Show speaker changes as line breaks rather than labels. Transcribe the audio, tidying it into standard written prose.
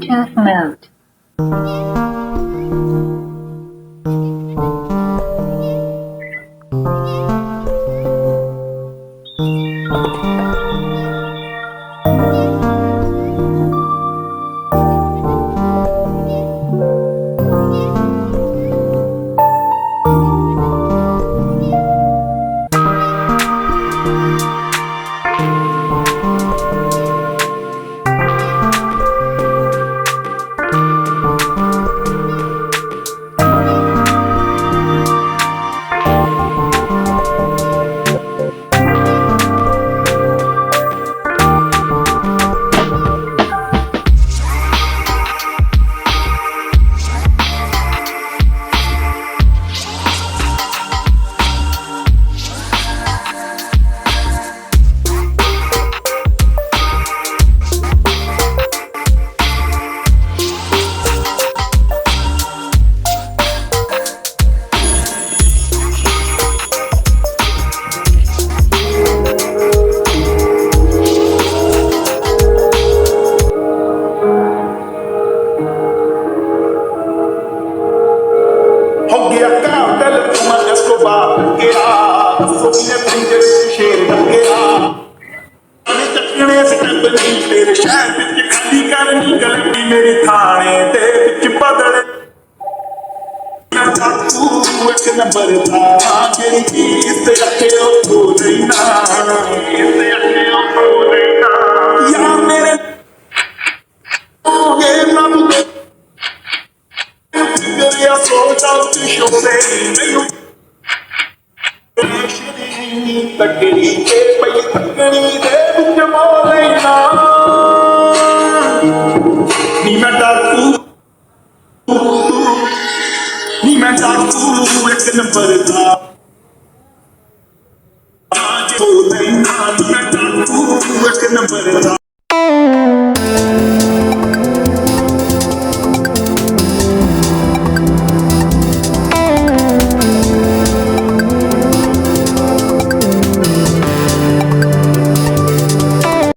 Bluetooth mode.
तेरे शहर विच खाली करनी गलती मेरी थाने ते विच बदल तू एक नंबर था जेरी चीज ते रखे ओ तू नहीं ना इसे रखे ओ तू नहीं ना या मेरे ओए लब दे गया सोच आउट शोरे नहीं तकड़ी के पई तकड़ी दे विच मोले ना नी मैं डाकू एक नंबर था आज तो नहीं ना नी मैं डाकू एक नंबर था।